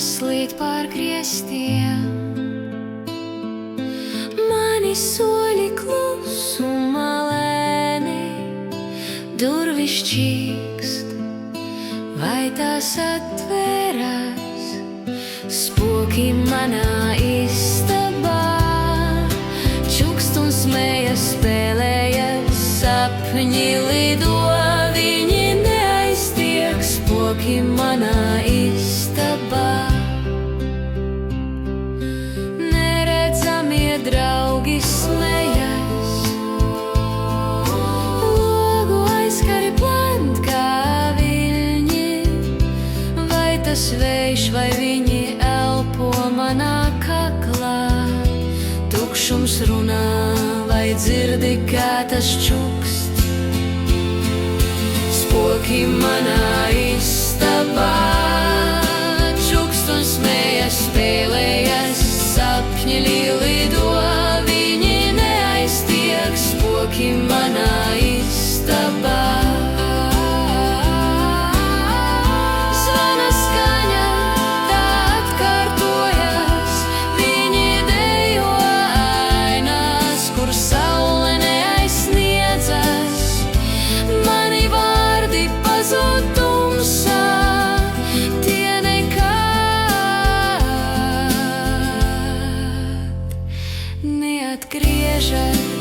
slīd pār griestiem. Mani soļi klusumā lēni, durvis čīkst, vai tās atveras, spoki manā istabā. Čukst un smējas, spēlējas, sapņi lido, viņi neaiztiek, spoki manā istabā. Neredzamie draugi smejas, logu aizkari plant kā viļņi, vai tas vējš, vai viņi elpo manā kaklā. Tukšums runā, vai dzirdi, kā tas čukst, spoki manā istabā. Čukst un smējas, spēlējas, sapņi lido, viņi neaiztiek, spoki manā istabā. Zvana skaņa, tā atkārtojas, viņi dejo ainās, kur saule neaizsniedzas. Mani vārdi pazūd tumsā, tie nekad neatgriežas.